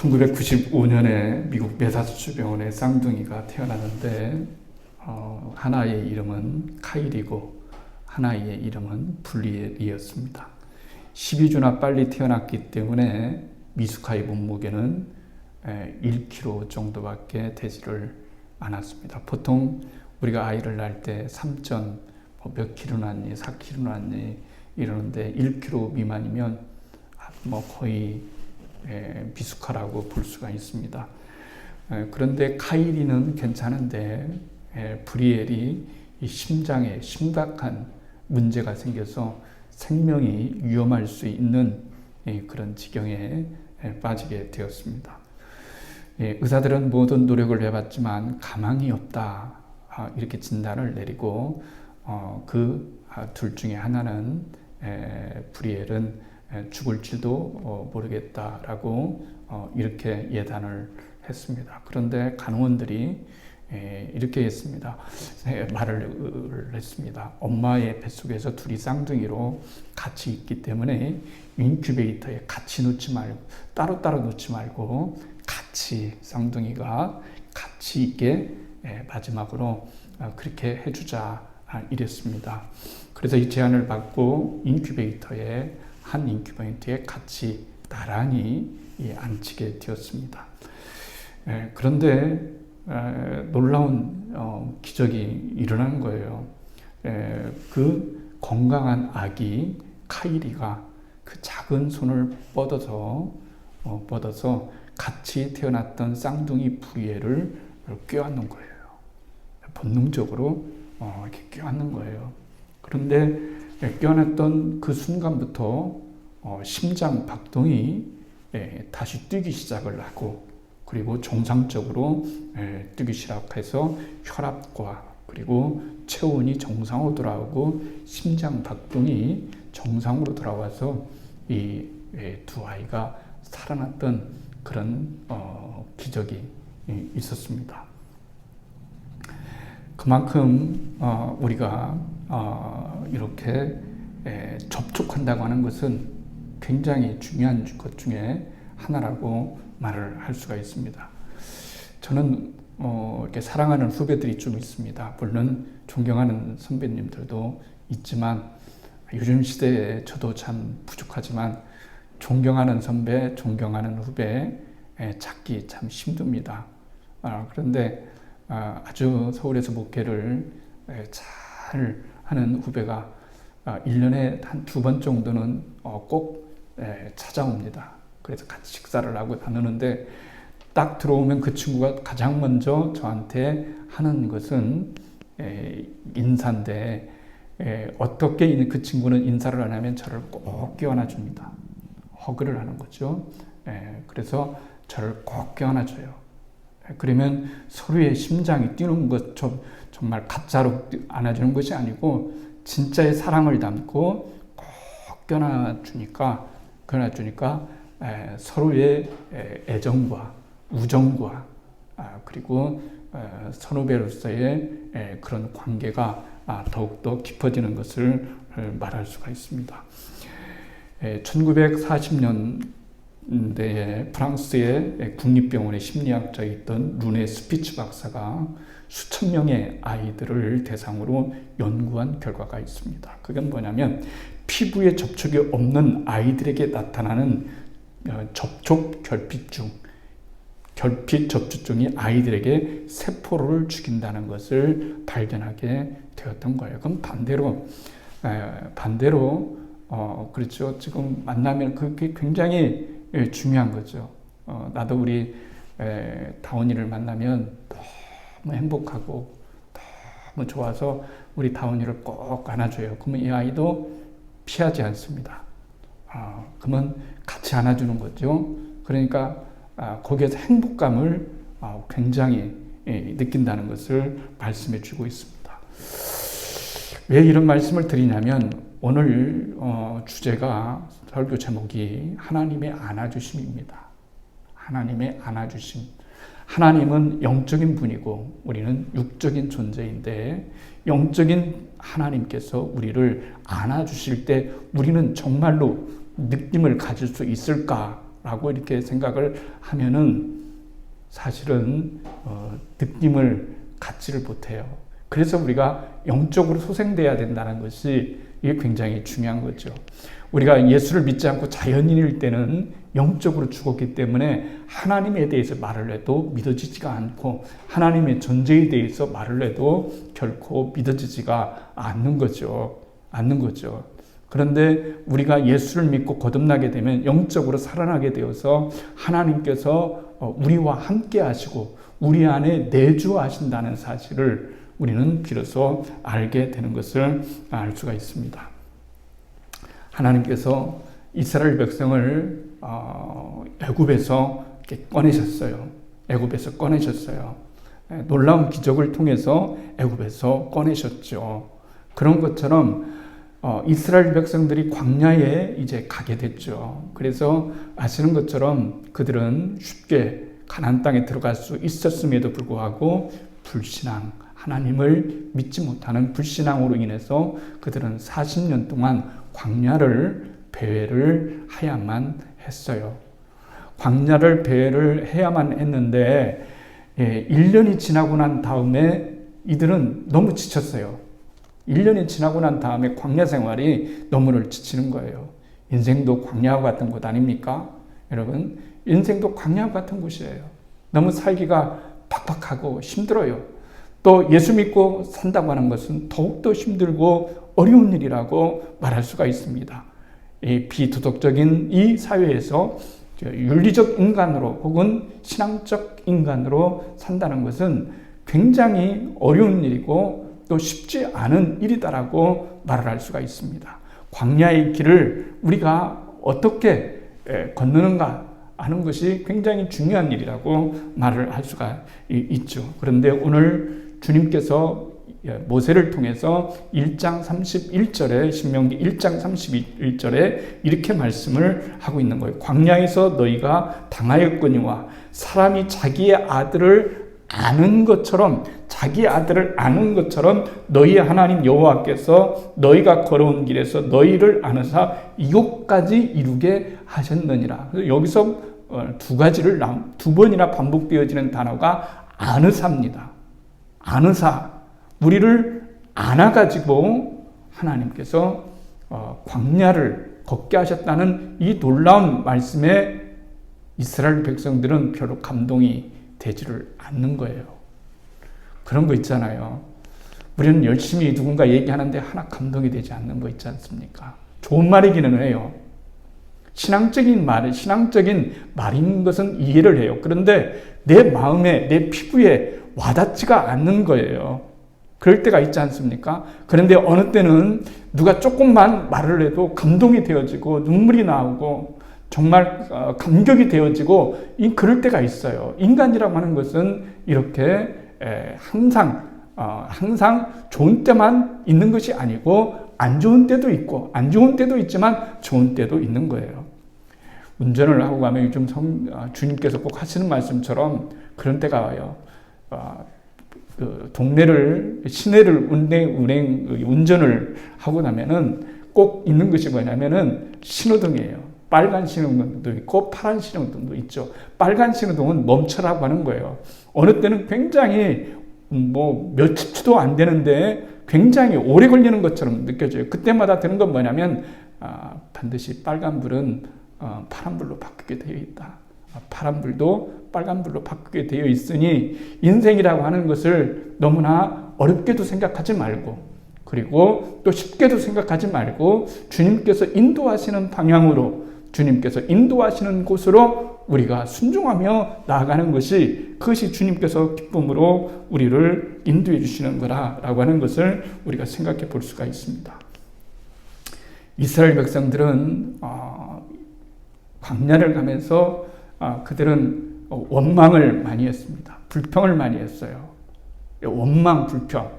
1995년에 미국 매사추세츠 병원에 쌍둥이가 태어났는데 하나의 이름은 카일이고 하나의 이름은 브리엘이었습니다. 12주나 빨리 태어났기 때문에 미숙아의 몸무게는 1kg 정도밖에 되지를 않았습니다. 보통 우리가 아이를 낳을 때 3몇 킬로 낳니, 4kg 낳니 이러는데 1kg 미만이면 거의 미숙아라고 볼 수가 있습니다. 그런데 카일이는 괜찮은데 브리엘이 이 심장에 심각한 문제가 생겨서 생명이 위험할 수 있는 그런 지경에 빠지게 되었습니다. 의사들은 모든 노력을 해봤지만 가망이 없다 이렇게 진단을 내리고 그 둘 중에 하나는 브리엘은 죽을지도 모르겠다라고 이렇게 예단을 했습니다. 그런데 간호원들이 이렇게 했습니다. 말을 했습니다. 엄마의 뱃속에서 둘이 쌍둥이로 같이 있기 때문에 인큐베이터에 같이 놓지 말고 따로따로 놓지 말고 같이 쌍둥이가 같이 있게 마지막으로 그렇게 해주자 이랬습니다. 그래서 이 제안을 받고 한 인큐베이터에 같이 나란히 앉히게 되었습니다. 그런데 놀라운 기적이 일어난 거예요. 그 건강한 아기 카이리가 그 작은 손을 뻗어서 같이 태어났던 쌍둥이 브리엘을 껴안는 거예요. 본능적으로 이렇게 껴안는 거예요. 그런데 껴안았던 그 순간부터 심장 박동이 다시 뛰기 시작을 하고 그리고 정상적으로 뛰기 시작해서 혈압과 그리고 체온이 정상으로 돌아오고 심장 박동이 정상으로 돌아와서 이 두 아이가 살아났던 그런 기적이 있었습니다. 그만큼 우리가 이렇게 접촉한다고 하는 것은 굉장히 중요한 것 중에 하나라고 말을 할 수가 있습니다. 저는 이렇게 사랑하는 후배들이 좀 있습니다. 물론 존경하는 선배님들도 있지만 요즘 시대에 저도 참 부족하지만 존경하는 선배, 존경하는 후배 찾기 참 힘듭니다. 그런데 아주 서울에서 목회를 잘 하는 후배가 1년에 한 2번 정도는 꼭 찾아옵니다. 그래서 같이 식사를 하고 나누는데 딱 들어오면 그 친구가 가장 먼저 저한테 하는 것은 인사인데 어떻게 그 친구는 인사를 안 하면 저를 꼭 껴안아 줍니다. 허그를 하는 거죠. 그래서 저를 꼭 껴안아 줘요. 그러면 서로의 심장이 뛰는 것 정말 가짜로 안아주는 것이 아니고 진짜의 사랑을 담고 꼭 껴안아 주니까 서로의 애정과 우정과 그리고 선후배로서의 그런 관계가 더욱더 깊어지는 것을 말할 수가 있습니다. 1940년대에 프랑스의 국립병원의 심리학자였던 루네 스피츠 박사가 수천 명의 아이들을 대상으로 연구한 결과가 있습니다. 그건 뭐냐면 피부에 접촉이 없는 아이들에게 나타나는 접촉 결핍증, 결핍 접촉증이 아이들에게 세포를 죽인다는 것을 발견하게 되었던 거예요. 그럼 반대로 그렇죠. 지금 만나면 그게 굉장히 중요한 거죠. 나도 우리 다운이를 만나면 너무 행복하고 너무 좋아서 우리 다운이를 꼭 안아줘요. 그러면 이 아이도 피하지 않습니다. 그러면 같이 안아주는 거죠. 그러니까 거기에서 행복감을 굉장히 느낀다는 것을 말씀해 주고 있습니다. 왜 이런 말씀을 드리냐면 오늘 주제가 설교 제목이 하나님의 안아주심입니다. 하나님의 안아주심. 하나님은 영적인 분이고 우리는 육적인 존재인데 영적인 하나님께서 우리를 안아주실 때 우리는 정말로 느낌을 가질 수 있을까 라고 이렇게 생각을 하면은 사실은 느낌을 갖지를 못해요. 그래서 우리가 영적으로 소생돼야 된다는 것이 이게 굉장히 중요한 거죠. 우리가 예수를 믿지 않고 자연인일 때는 영적으로 죽었기 때문에 하나님에 대해서 말을 해도 믿어지지가 않고 하나님의 존재에 대해서 말을 해도 결코 믿어지지가 않는 거죠. 그런데 우리가 예수를 믿고 거듭나게 되면 영적으로 살아나게 되어서 하나님께서 우리와 함께 하시고 우리 안에 내주하신다는 사실을 우리는 비로소 알게 되는 것을 알 수가 있습니다. 하나님께서 이스라엘 백성을 애굽에서 꺼내셨어요. 놀라운 기적을 통해서 애굽에서 꺼내셨죠. 그런 것처럼 이스라엘 백성들이 광야에 이제 가게 됐죠. 그래서 아시는 것처럼 그들은 쉽게 가나안 땅에 들어갈 수 있었음에도 불구하고 불신앙, 하나님을 믿지 못하는 불신앙으로 인해서 그들은 40년 동안 광야를 배회를 해야만 했어요. 광야를 배회를 해야만 했는데 1년이 지나고 난 다음에 이들은 너무 지쳤어요. 1년이 지나고 난 다음에 광야 생활이 너무를 지치는 거예요. 인생도 광야와 같은 곳 아닙니까? 여러분, 인생도 광야와 같은 곳이에요. 너무 살기가 팍팍하고 힘들어요. 또 예수 믿고 산다고 하는 것은 더욱더 힘들고 어려운 일이라고 말할 수가 있습니다. 이 비도덕적인 이 사회에서 윤리적 인간으로 혹은 신앙적 인간으로 산다는 것은 굉장히 어려운 일이고 또 쉽지 않은 일이다라고 말을 할 수가 있습니다. 광야의 길을 우리가 어떻게 건너는가 하는 것이 굉장히 중요한 일이라고 말을 할 수가 있죠. 그런데 오늘 주님께서 모세를 통해서 1장 31절에 신명기 1장 31절에 이렇게 말씀을 하고 있는 거예요. 광야에서 너희가 당하였거니와 사람이 자기의 아들을 아는 것처럼 너희 하나님 여호와께서 너희가 걸어온 길에서 너희를 아느사 이곳까지 이루게 하셨느니라. 그래서 여기서 두 번이나 반복되어지는 단어가 아느사입니다. 아느사, 우리를 안아가지고 하나님께서 광야를 걷게 하셨다는 이 놀라운 말씀에 이스라엘 백성들은 별로 감동이 되지를 않는 거예요. 그런 거 있잖아요. 우리는 열심히 누군가 얘기하는데 하나 감동이 되지 않는 거 있지 않습니까? 좋은 말이기는 해요. 신앙적인 말인 것은 이해를 해요. 그런데 내 마음에, 내 피부에 와닿지가 않는 거예요. 그럴 때가 있지 않습니까? 그런데 어느 때는 누가 조금만 말을 해도 감동이 되어지고 눈물이 나오고 정말 감격이 되어지고 그럴 때가 있어요. 인간이라고 하는 것은 이렇게 항상 좋은 때만 있는 것이 아니고 안 좋은 때도 있고 안 좋은 때도 있지만 좋은 때도 있는 거예요. 운전을 하고 가면 요즘 주님께서 꼭 하시는 말씀처럼 그런 때가 와요. 시내를 운전을 하고 나면은 꼭 있는 것이 뭐냐면은 신호등이에요. 빨간 신호등도 있고 파란 신호등도 있죠. 빨간 신호등은 멈춰라고 하는 거예요. 어느 때는 굉장히 몇 초도 안 되는데 굉장히 오래 걸리는 것처럼 느껴져요. 그때마다 되는 건 뭐냐면 반드시 빨간불은 파란불로 바뀌게 되어 있다. 파란불도 빨간불로 바뀌게 되어 있으니 인생이라고 하는 것을 너무나 어렵게도 생각하지 말고 그리고 또 쉽게도 생각하지 말고 주님께서 인도하시는 방향으로 주님께서 인도하시는 곳으로 우리가 순종하며 나아가는 그것이 주님께서 기쁨으로 우리를 인도해 주시는 거라고 하는 것을 우리가 생각해 볼 수가 있습니다. 이스라엘 백성들은 광야를 가면서 그들은 원망을 많이 했습니다. 불평을 많이 했어요. 원망, 불평.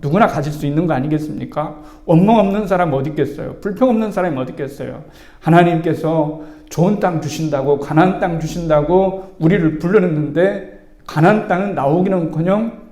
누구나 가질 수 있는 거 아니겠습니까? 원망 없는 사람 어디 있겠어요? 불평 없는 사람이 어디 있겠어요? 하나님께서 좋은 땅 주신다고 가나안 땅 주신다고 우리를 불러냈는데 가나안 땅은 나오기는커녕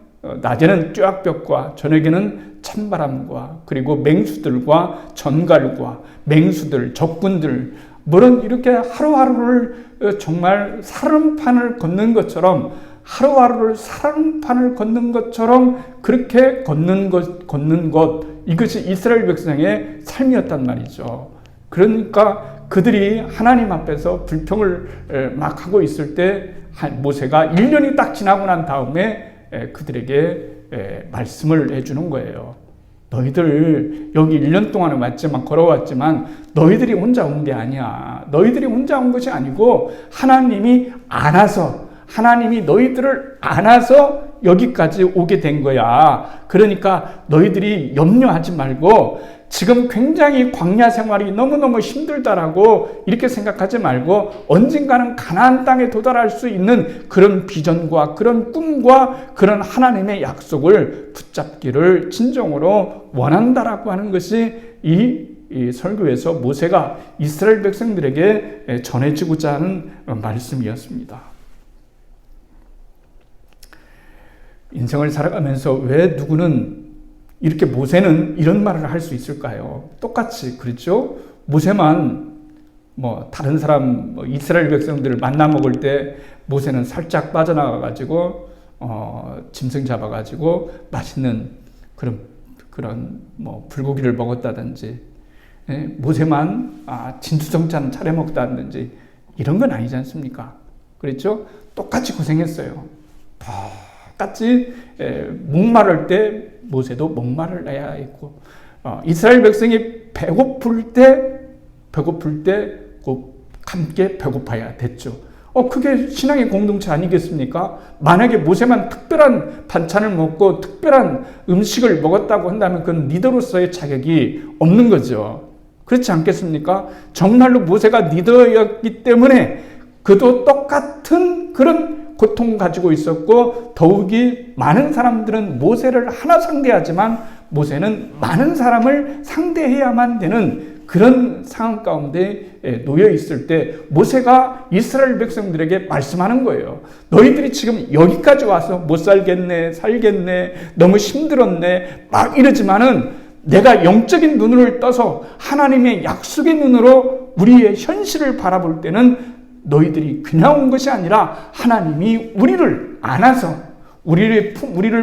낮에는 뙤약볕과 저녁에는 찬바람과 그리고 맹수들과 전갈과 맹수들, 적군들 물은 이렇게 하루하루를 정말 사름판을 걷는 것처럼 하루하루를 사랑판을 걷는 것처럼 그렇게 걷는 것, 이것이 이스라엘 백성의 삶이었단 말이죠. 그러니까 그들이 하나님 앞에서 불평을 막 하고 있을 때 모세가 1년이 딱 지나고 난 다음에 그들에게 말씀을 해주는 거예요. 너희들 여기 1년 동안은 걸어왔지만 너희들이 혼자 온 게 아니야. 너희들이 혼자 온 것이 아니고 하나님이 너희들을 안아서 여기까지 오게 된 거야. 그러니까 너희들이 염려하지 말고 지금 굉장히 광야 생활이 너무너무 힘들다라고 이렇게 생각하지 말고 언젠가는 가나안 땅에 도달할 수 있는 그런 비전과 그런 꿈과 그런 하나님의 약속을 붙잡기를 진정으로 원한다라고 하는 것이 이 설교에서 모세가 이스라엘 백성들에게 전해지고자 하는 말씀이었습니다. 인생을 살아가면서 왜 누구는 이렇게 모세는 이런 말을 할 수 있을까요? 똑같이 그렇죠? 모세만 다른 사람 이스라엘 백성들을 만나 먹을 때 모세는 살짝 빠져나가 가지고 짐승 잡아 가지고 맛있는 그런 불고기를 먹었다든지, 모세만 진수성찬 차려 먹다든지 이런 건 아니지 않습니까? 그렇죠? 똑같이 고생했어요. 똑같이 목마를 때 모세도 목마르야 했고, 이스라엘 백성이 배고플 때 꼭 함께 배고파야 됐죠. 그게 신앙의 공동체 아니겠습니까? 만약에 모세만 특별한 반찬을 먹고 특별한 음식을 먹었다고 한다면 그건 리더로서의 자격이 없는 거죠. 그렇지 않겠습니까? 정말로 모세가 리더였기 때문에 그도 똑같은 그런 고통 가지고 있었고, 더욱이 많은 사람들은 모세를 하나 상대하지만 모세는 많은 사람을 상대해야만 되는 그런 상황 가운데 놓여 있을 때 모세가 이스라엘 백성들에게 말씀하는 거예요. 너희들이 지금 여기까지 와서 못 살겠네, 너무 힘들었네 막 이러지만은 내가 영적인 눈을 떠서 하나님의 약속의 눈으로 우리의 현실을 바라볼 때는 너희들이 그냥 온 것이 아니라 하나님이 우리를 안아서 우리를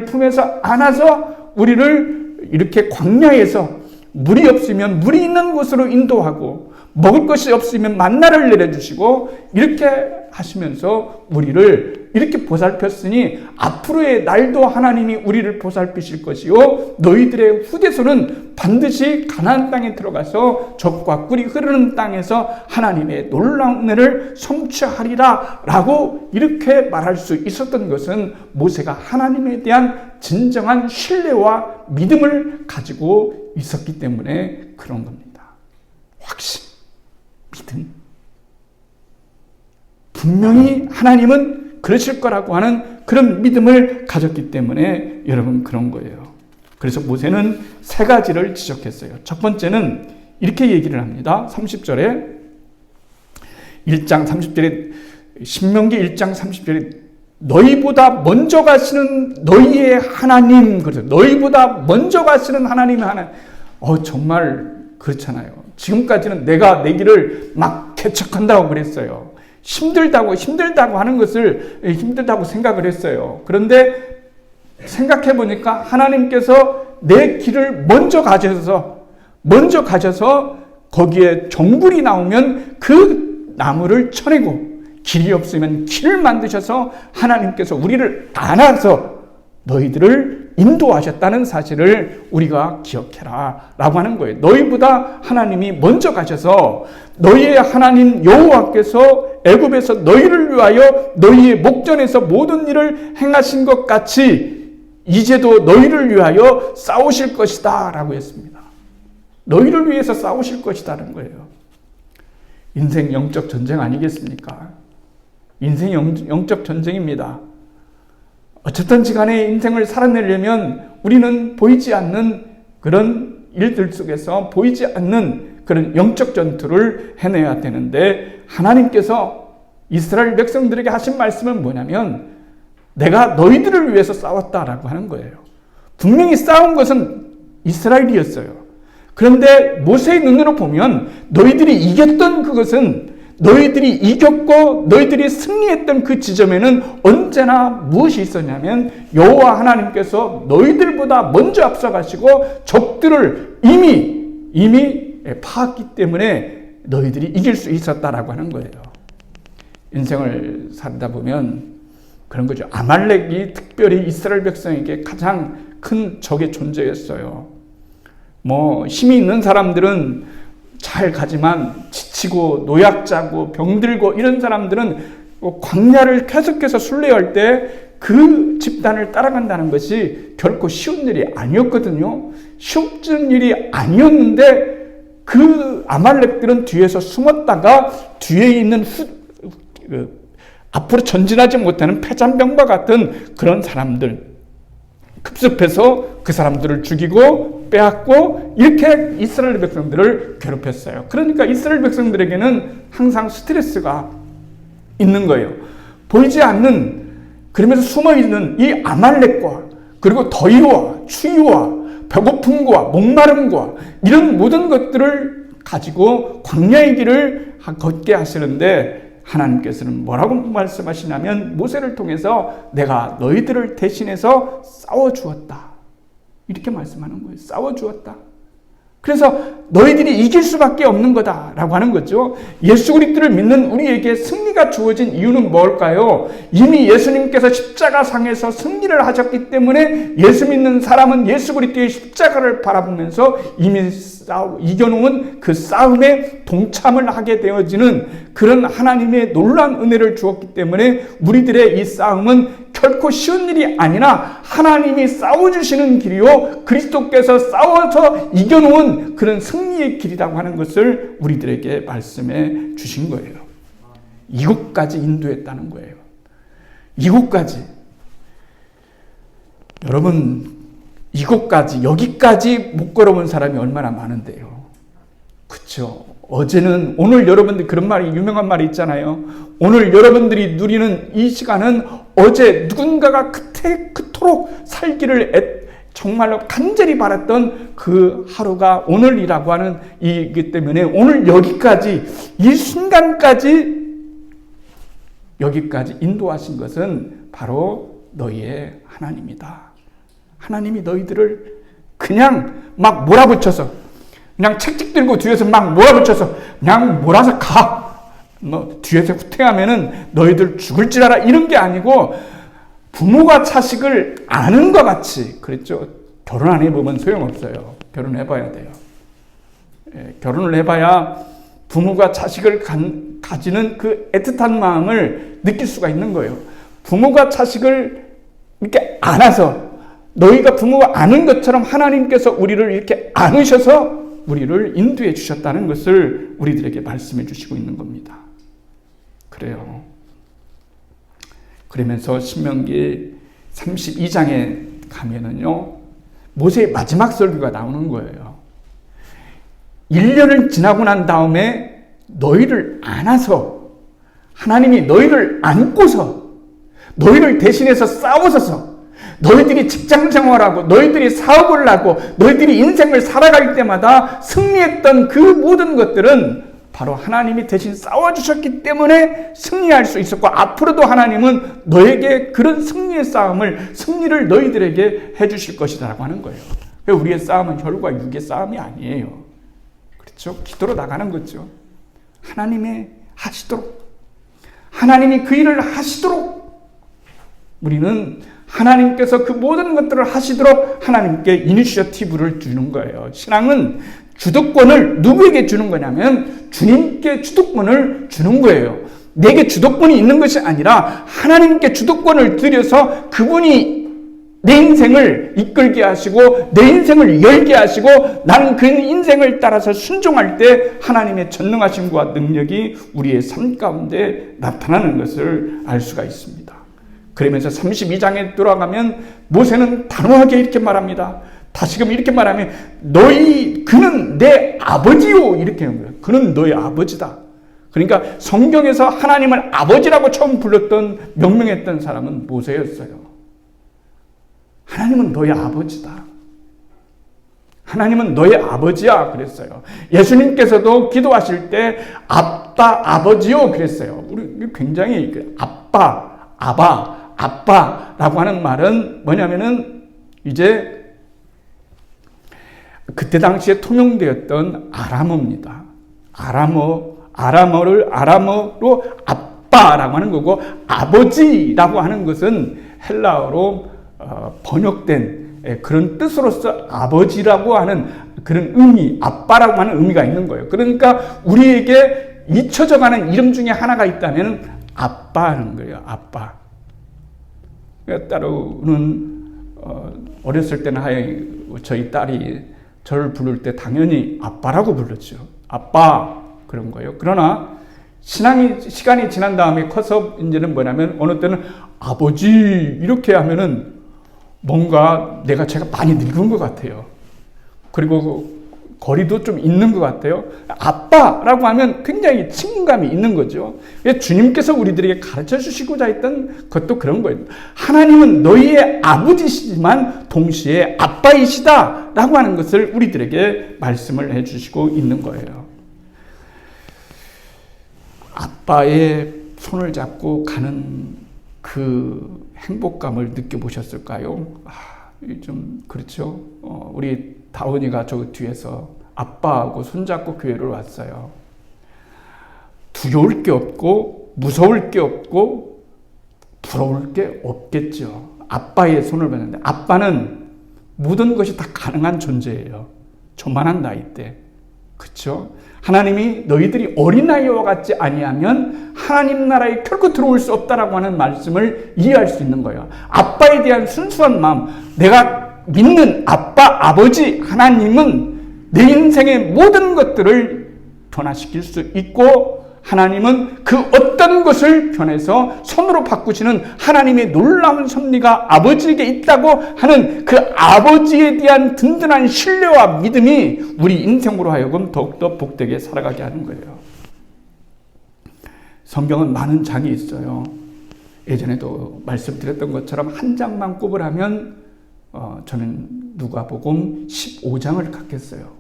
품에서 안아서 우리를 이렇게 광야에서 물이 없으면 물이 있는 곳으로 인도하고 먹을 것이 없으면 만나를 내려주시고 이렇게 하시면서 우리를 이렇게 보살폈으니 앞으로의 날도 하나님이 우리를 보살피실 것이요 너희들의 후대손은 반드시 가나안 땅에 들어가서 젖과 꿀이 흐르는 땅에서 하나님의 놀라운 은혜를 성취하리라 라고 이렇게 말할 수 있었던 것은 모세가 하나님에 대한 진정한 신뢰와 믿음을 가지고 있었기 때문에 그런 겁니다. 확신, 믿음. 분명히 하나님은 그러실 거라고 하는 그런 믿음을 가졌기 때문에 여러분 그런 거예요. 그래서 모세는 세 가지를 지적했어요. 첫 번째는 이렇게 얘기를 합니다. 30절에 1장 30절에 신명기 1장 30절에 너희보다 먼저 가시는 너희의 하나님, 그래서 너희보다 먼저 가시는 하나님의 하나님. 정말 그렇잖아요. 지금까지는 내가 내 길을 막 개척한다고 그랬어요. 힘들다고 하는 것을 힘들다고 생각을 했어요. 그런데 생각해 보니까 하나님께서 내 길을 먼저 가셔서 거기에 정글이 나오면 그 나무를 쳐내고 길이 없으면 길을 만드셔서 하나님께서 우리를 안아서 너희들을 인도하셨다는 사실을 우리가 기억해라 라고 하는 거예요. 너희보다 하나님이 먼저 가셔서 너희의 하나님 여호와께서 애굽에서 너희를 위하여 너희의 목전에서 모든 일을 행하신 것 같이 이제도 너희를 위하여 싸우실 것이다 라고 했습니다. 너희를 위해서 싸우실 것이다는 거예요. 인생 영적 전쟁 아니겠습니까? 인생 영적 전쟁입니다. 어쨌든지 간에 인생을 살아내려면 우리는 보이지 않는 그런 일들 속에서 보이지 않는 그런 영적 전투를 해내야 되는데 하나님께서 이스라엘 백성들에게 하신 말씀은 뭐냐면 내가 너희들을 위해서 싸웠다라고 하는 거예요. 분명히 싸운 것은 이스라엘이었어요. 그런데 모세의 눈으로 보면 너희들이 이겼던 그것은 너희들이 이겼고 너희들이 승리했던 그 지점에는 언제나 무엇이 있었냐면 여호와 하나님께서 너희들보다 먼저 앞서가시고 적들을 이미 파악했기 때문에 너희들이 이길 수 있었다라고 하는 거예요. 인생을 살다 보면 그런 거죠. 아말렉이 특별히 이스라엘 백성에게 가장 큰 적의 존재였어요. 힘이 있는 사람들은 잘 가지만 지치고 노약자고 병들고 이런 사람들은 광야를 계속해서 순례할 때 그 집단을 따라간다는 것이 결코 쉬운 일이 아니었거든요. 쉬운 일이 아니었는데 그 아말렉들은 뒤에서 숨었다가 뒤에 있는 앞으로 전진하지 못하는 패잔병과 같은 그런 사람들 급습해서 그 사람들을 죽이고 빼앗고 이렇게 이스라엘 백성들을 괴롭혔어요. 그러니까 이스라엘 백성들에게는 항상 스트레스가 있는 거예요. 보이지 않는, 그러면서 숨어있는 이 아말렉과 그리고 더위와 추위와 배고픔과 목마름과 이런 모든 것들을 가지고 광야의 길을 걷게 하시는데 하나님께서는 뭐라고 말씀하시냐면 모세를 통해서 내가 너희들을 대신해서 싸워주었다. 이렇게 말씀하는 거예요. 싸워주었다. 그래서 너희들이 이길 수밖에 없는 거다라고 하는 거죠. 예수 그리스도를 믿는 우리에게 승리가 주어진 이유는 뭘까요? 이미 예수님께서 십자가상에서 승리를 하셨기 때문에 예수 믿는 사람은 예수 그리스도의 십자가를 바라보면서 이미 이겨놓은 그 싸움에 동참을 하게 되어지는 그런 하나님의 놀라운 은혜를 주었기 때문에 우리들의 이 싸움은 결코 쉬운 일이 아니라 하나님이 싸워주시는 길이요 그리스도께서 싸워서 이겨놓은 그런 승리의 길이라고 하는 것을 우리들에게 말씀해 주신 거예요. 이곳까지 인도했다는 거예요. 이곳까지. 여러분, 이곳까지, 여기까지 못 걸어본 사람이 얼마나 많은데요. 그렇죠? 오늘 여러분들 그런 말이 유명한 말이 있잖아요. 오늘 여러분들이 누리는 이 시간은 어제 누군가가 그토록 살기를 정말로 간절히 바랐던 그 하루가 오늘이라고 하는 이기 때문에 오늘 여기까지 이 순간까지 여기까지 인도하신 것은 바로 너희의 하나님이다. 하나님이 너희들을 그냥 막 몰아붙여서 그냥 책찍 들고 뒤에서 막 몰아붙여서 그냥 몰아서 가. 뒤에서 후퇴하면은 너희들 죽을 줄 알아. 이런 게 아니고 부모가 자식을 아는 것 같이 그랬죠. 결혼 안 해보면 소용없어요. 결혼해봐야 돼요. 결혼을 해봐야 부모가 자식을 가지는 그 애틋한 마음을 느낄 수가 있는 거예요. 부모가 자식을 이렇게 안아서 너희가 부모가 아는 것처럼 하나님께서 우리를 이렇게 안으셔서 우리를 인도해 주셨다는 것을 우리들에게 말씀해 주시고 있는 겁니다. 그래요. 그러면서 신명기 32장에 가면은요, 모세의 마지막 설교가 나오는 거예요. 1년을 지나고 난 다음에 너희를 안아서, 하나님이 너희를 안고서, 너희를 대신해서 싸우셔서, 너희들이 직장 생활하고 너희들이 사업을 하고 너희들이 인생을 살아갈 때마다 승리했던 그 모든 것들은 바로 하나님이 대신 싸워주셨기 때문에 승리할 수 있었고 앞으로도 하나님은 너에게 그런 승리의 승리를 너희들에게 해주실 것이라고 하는 거예요. 우리의 싸움은 혈과 육의 싸움이 아니에요. 그렇죠? 기도로 나가는 거죠. 하나님이 하시도록, 하나님이 그 일을 하시도록 우리는 하나님께서 그 모든 것들을 하시도록 하나님께 이니셔티브를 주는 거예요. 신앙은 주도권을 누구에게 주는 거냐면 주님께 주도권을 주는 거예요. 내게 주도권이 있는 것이 아니라 하나님께 주도권을 드려서 그분이 내 인생을 이끌게 하시고 내 인생을 열게 하시고 나는 그 인생을 따라서 순종할 때 하나님의 전능하심과 능력이 우리의 삶 가운데 나타나는 것을 알 수가 있습니다. 그러면서 32장에 돌아가면 모세는 단호하게 이렇게 말합니다. 다시금 이렇게 말하면 그는 내 아버지요 이렇게 하는 거예요. 그는 너의 아버지다. 그러니까 성경에서 하나님을 아버지라고 처음 불렀던 명명했던 사람은 모세였어요. 하나님은 너의 아버지다. 하나님은 너의 아버지야 그랬어요. 예수님께서도 기도하실 때 아빠, 아버지요 그랬어요. 우리 굉장히 아빠, 아바, 아빠라고 하는 말은 뭐냐면은 이제 그때 당시에 통용되었던 아람어입니다. 아람어로 아빠라고 하는 거고, 아버지라고 하는 것은 헬라어로 번역된 그런 뜻으로서 아버지라고 하는 그런 의미, 아빠라고 하는 의미가 있는 거예요. 그러니까 우리에게 잊혀져 가는 이름 중에 하나가 있다면 아빠는 거예요. 아빠. 따로는 어렸을 때는 저희 딸이 저를 부를 때 당연히 아빠라고 불렀죠. 아빠 그런 거예요. 그러나 시간이 지난 다음에 커서 이제는 뭐냐면 어느 때는 아버지 이렇게 하면은 뭔가 제가 많이 늙은 것 같아요. 그리고 거리도 좀 있는 것 같아요. 아빠라고 하면 굉장히 친감이 있는 거죠. 주님께서 우리들에게 가르쳐 주시고자 했던 것도 그런 거예요. 하나님은 너희의 아버지시지만 동시에 아빠이시다라고 하는 것을 우리들에게 말씀을 해주시고 있는 거예요. 아빠의 손을 잡고 가는 그 행복감을 느껴보셨을까요? 좀 그렇죠. 우리 다원이가 저 뒤에서 아빠하고 손잡고 교회를 왔어요. 두려울 게 없고 무서울 게 없고 부러울 게 없겠죠. 아빠의 손을 봤는데 아빠는 모든 것이 다 가능한 존재예요. 저만한 나이 때. 그렇죠? 하나님이 너희들이 어린아이와 같지 아니하면 하나님 나라에 결코 들어올 수 없다라고 하는 말씀을 이해할 수 있는 거예요. 아빠에 대한 순수한 마음, 내가 믿는 아빠, 아버지 하나님은 내 인생의 모든 것들을 변화시킬 수 있고 하나님은 그 어떤 것을 변해서 선으로 바꾸시는 하나님의 놀라운 섭리가 아버지에게 있다고 하는 그 아버지에 대한 든든한 신뢰와 믿음이 우리 인생으로 하여금 더욱더 복되게 살아가게 하는 거예요. 성경은 많은 장이 있어요. 예전에도 말씀드렸던 것처럼 한 장만 꼽으라면 저는 누가복음 15장을 갖겠어요.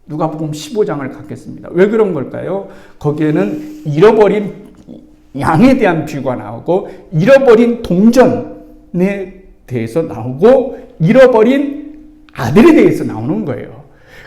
누가복음 15장을 갖겠습니다. 왜 그런 걸까요? 거기에는 잃어버린 양에 대한 비유가 나오고 잃어버린 동전에 대해서 나오고 잃어버린 아들에 대해서 나오는 거예요.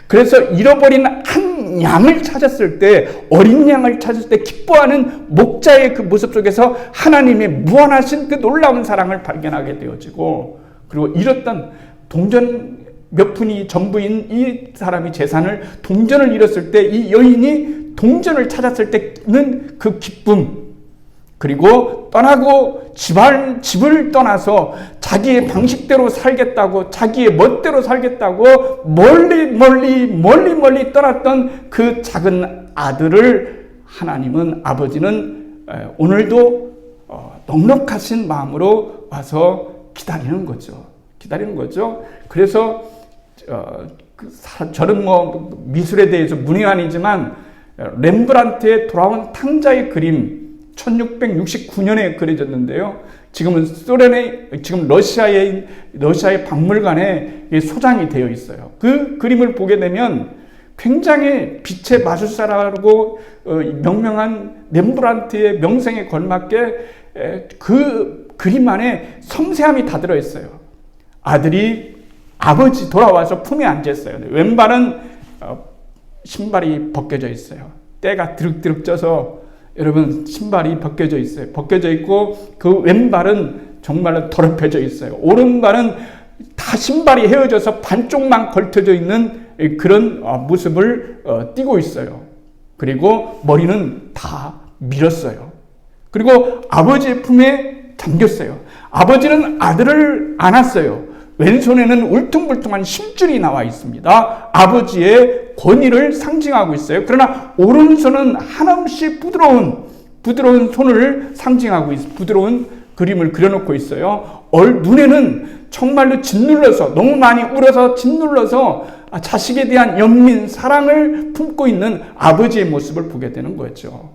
그래서 잃어버린 한 양을 찾았을 때, 어린 양을 찾았을 때 기뻐하는 목자의 그 모습 속에서 하나님의 무한하신 그 놀라운 사랑을 발견하게 되어지고, 그리고 잃었던 동전 몇 푼이 전부인 이 사람이 재산을, 동전을 잃었을 때 이 여인이 동전을 찾았을 때는 그 기쁨, 그리고 떠나고 집을 떠나서 자기의 방식대로 살겠다고, 자기의 멋대로 살겠다고 멀리 떠났던 그 작은 아들을 하나님은, 아버지는 오늘도 넉넉하신 마음으로 와서 기다리는 거죠. 그래서 저는 미술에 대해서 문외한이지만 렘브란트의 돌아온 탕자의 그림 1669년에 그려졌는데요. 지금 러시아의 박물관에 소장이 되어 있어요. 그 그림을 보게 되면 굉장히 빛의 마술사라고 명명한 렘브란트의 명성에 걸맞게 그 그림 안에 섬세함이 다 들어있어요. 아들이 아버지 돌아와서 품에 앉았어요. 왼발은 신발이 벗겨져 있어요. 때가 드륵드륵 쪄서 여러분 신발이 벗겨져 있어요. 벗겨져 있고 그 왼발은 정말로 더럽혀져 있어요. 오른발은 다 신발이 헤어져서 반쪽만 걸쳐져 있는 그런 모습을 띠고 있어요. 그리고 머리는 다 밀었어요. 그리고 아버지의 품에 잠겼어요. 아버지는 아들을 안았어요. 왼손에는 울퉁불퉁한 심줄이 나와 있습니다. 아버지의 권위를 상징하고 있어요. 그러나 오른손은 한없이 부드러운 손을 상징하고 부드러운 그림을 그려놓고 있어요. 눈에는 정말로 짓눌러서, 너무 많이 울어서 짓눌러서 자식에 대한 연민, 사랑을 품고 있는 아버지의 모습을 보게 되는 거죠.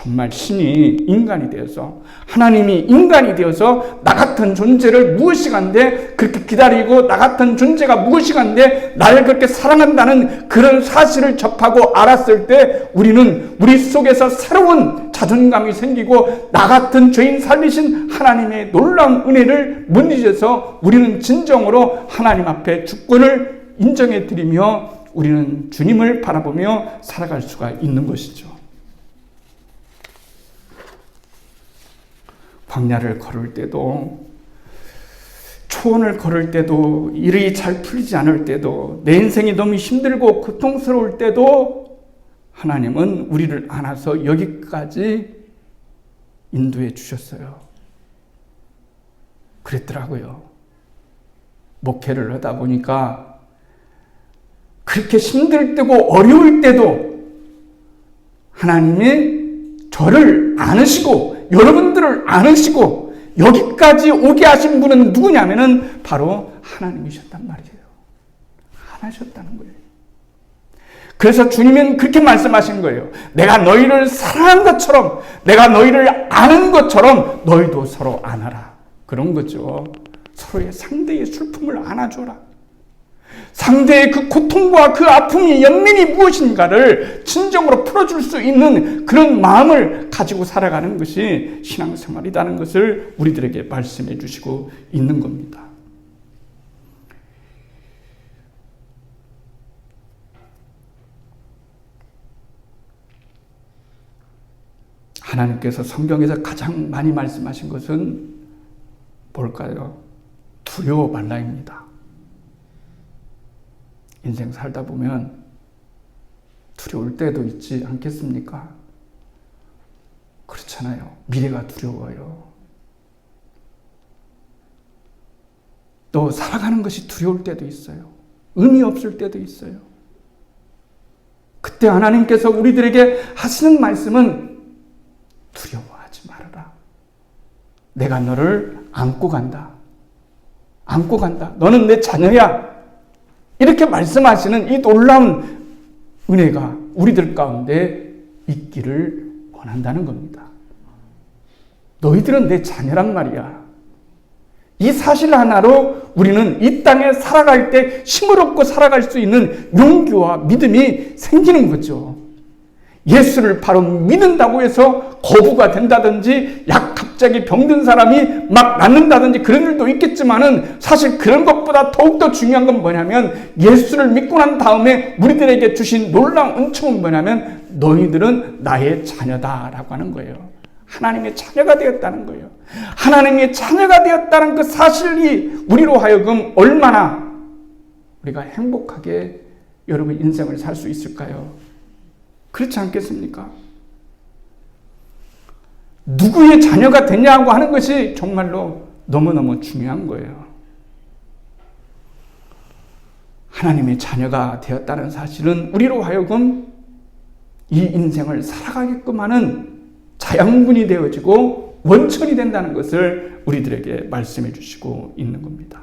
정말 신이 인간이 되어서, 하나님이 인간이 되어서 나 같은 존재를 무엇이간데 그렇게 기다리고, 나 같은 존재가 무엇이간데 나를 그렇게 사랑한다는 그런 사실을 접하고 알았을 때 우리는 우리 속에서 새로운 자존감이 생기고, 나 같은 죄인 살리신 하나님의 놀라운 은혜를 못 잊어서 우리는 진정으로 하나님 앞에 주권을 인정해 드리며 우리는 주님을 바라보며 살아갈 수가 있는 것이죠. 광야를 걸을 때도, 초원을 걸을 때도, 일이 잘 풀리지 않을 때도, 내 인생이 너무 힘들고 고통스러울 때도 하나님은 우리를 안아서 여기까지 인도해 주셨어요. 그랬더라고요. 목회를 하다 보니까 그렇게 힘들 때고 어려울 때도 하나님이 저를 안으시고 여러분들을 안으시고 여기까지 오게 하신 분은 누구냐면은 바로 하나님이셨단 말이에요. 하나셨다는 거예요. 그래서 주님은 그렇게 말씀하신 거예요. 내가 너희를 사랑한 것처럼, 내가 너희를 아는 것처럼 너희도 서로 안아라. 그런 거죠. 서로의 상대의 슬픔을 안아줘라. 상대의 그 고통과 그 아픔이 연민이 무엇인가를 진정으로 풀어줄 수 있는 그런 마음을 가지고 살아가는 것이 신앙생활이라는 것을 우리들에게 말씀해 주시고 있는 겁니다. 하나님께서 성경에서 가장 많이 말씀하신 것은 뭘까요? 두려워 말라입니다. 인생 살다 보면 두려울 때도 있지 않겠습니까? 그렇잖아요. 미래가 두려워요. 또 살아가는 것이 두려울 때도 있어요. 의미 없을 때도 있어요. 그때 하나님께서 우리들에게 하시는 말씀은 두려워하지 말아라. 내가 너를 안고 간다. 안고 간다. 너는 내 자녀야. 이렇게 말씀하시는 이 놀라운 은혜가 우리들 가운데 있기를 원한다는 겁니다. 너희들은 내 자녀란 말이야. 이 사실 하나로 우리는 이 땅에 살아갈 때 힘을 얻고 살아갈 수 있는 용기와 믿음이 생기는 거죠. 예수를 바로 믿는다고 해서 거부가 된다든지 갑자기 병든 사람이 막 낫는다든지 그런 일도 있겠지만은 사실 그런 것보다 더욱더 중요한 건 뭐냐면 예수를 믿고 난 다음에 우리들에게 주신 놀라운 은총은 뭐냐면 너희들은 나의 자녀다라고 하는 거예요. 하나님의 자녀가 되었다는 거예요. 하나님의 자녀가 되었다는 그 사실이 우리로 하여금 얼마나 우리가 행복하게 여러분 인생을 살 수 있을까요? 그렇지 않겠습니까? 누구의 자녀가 되냐고 하는 것이 정말로 너무너무 중요한 거예요. 하나님의 자녀가 되었다는 사실은 우리로 하여금 이 인생을 살아가게끔 하는 자양분이 되어지고 원천이 된다는 것을 우리들에게 말씀해 주시고 있는 겁니다.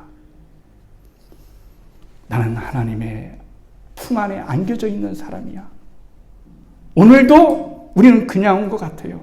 나는 하나님의 품 안에 안겨져 있는 사람이야. 오늘도 우리는 그냥 온 것 같아요.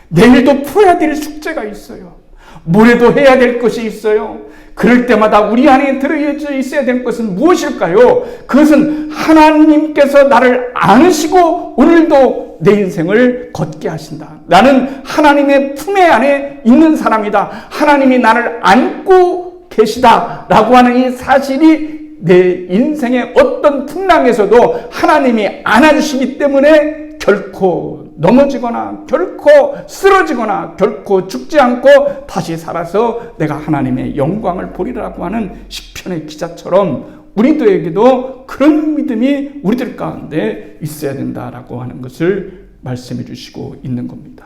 내일도 풀어야 될 숙제가 있어요. 모레도 해야 될 것이 있어요. 그럴 때마다 우리 안에 들어져 있어야 될 것은 무엇일까요? 그것은 하나님께서 나를 안으시고 오늘도 내 인생을 걷게 하신다. 나는 하나님의 품에 안에 있는 사람이다. 하나님이 나를 안고 계시다라고 하는 이 사실이 내 인생의 어떤 풍랑에서도 하나님이 안아주시기 때문에 결코 넘어지거나 결코 쓰러지거나 결코 죽지 않고 다시 살아서 내가 하나님의 영광을 보리라고 하는 시편의 기자처럼 우리들에게도 그런 믿음이 우리들 가운데 있어야 된다라고 하는 것을 말씀해 주시고 있는 겁니다.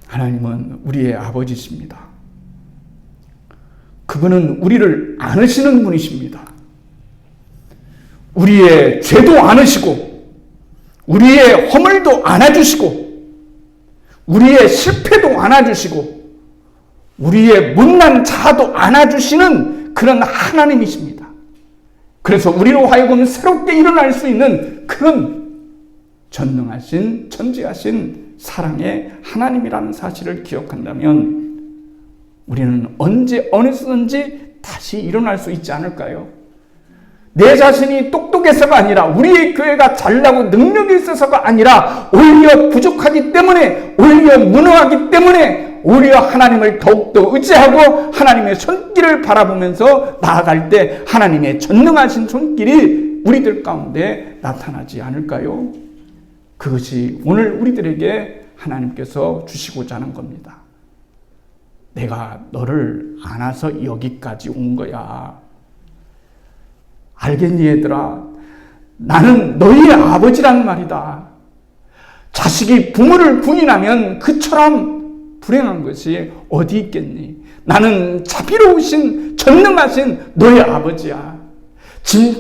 하나님은 우리의 아버지십니다. 그분은 우리를 안으시는 분이십니다. 우리의 죄도 안으시고 우리의 허물도 안아주시고 우리의 실패도 안아주시고 우리의 못난 자아도 안아주시는 그런 하나님이십니다. 그래서 우리로 하여금 새롭게 일어날 수 있는 그런 전능하신, 전지하신 사랑의 하나님이라는 사실을 기억한다면 우리는 언제 어디서든지 다시 일어날 수 있지 않을까요? 내 자신이 똑똑해서가 아니라, 우리의 교회가 잘나고 능력이 있어서가 아니라, 오히려 부족하기 때문에, 오히려 무능하기 때문에, 오히려 하나님을 더욱더 의지하고 하나님의 손길을 바라보면서 나아갈 때 하나님의 전능하신 손길이 우리들 가운데 나타나지 않을까요? 그것이 오늘 우리들에게 하나님께서 주시고자 하는 겁니다. 내가 너를 안아서 여기까지 온 거야. 알겠니 얘들아? 나는 너희의 아버지란 말이다. 자식이 부모를 부인하면 그처럼 불행한 것이 어디 있겠니? 나는 자비로우신 전능하신 너의 아버지야.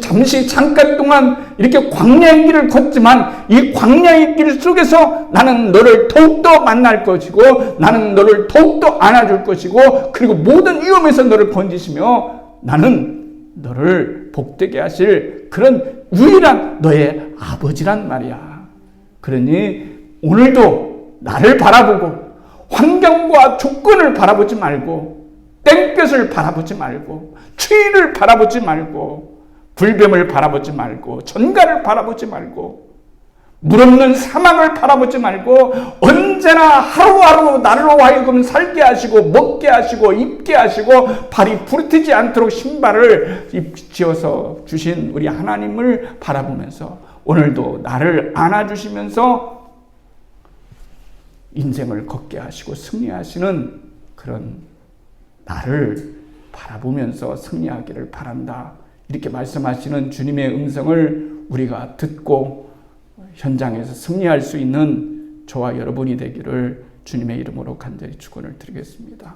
잠시 잠깐 동안 이렇게 광야의 길을 걷지만 이 광야의 길 속에서 나는 너를 더욱더 만날 것이고, 나는 너를 더욱더 안아줄 것이고, 그리고 모든 위험에서 너를 건지시며 나는 너를 복되게 하실 그런 유일한 너의 아버지란 말이야. 그러니 오늘도 나를 바라보고 환경과 조건을 바라보지 말고, 땡볕을 바라보지 말고, 추위를 바라보지 말고, 불뱀을 바라보지 말고, 전갈을 바라보지 말고, 물 없는 사막을 바라보지 말고, 언제나 하루하루 나로 하여금 살게 하시고 먹게 하시고 입게 하시고 발이 부르트지 않도록 신발을 지어서 주신 우리 하나님을 바라보면서 오늘도 나를 안아주시면서 인생을 걷게 하시고 승리하시는 그런 나를 바라보면서 승리하기를 바란다. 이렇게 말씀하시는 주님의 음성을 우리가 듣고 현장에서 승리할 수 있는 저와 여러분이 되기를 주님의 이름으로 간절히 축원을 드리겠습니다.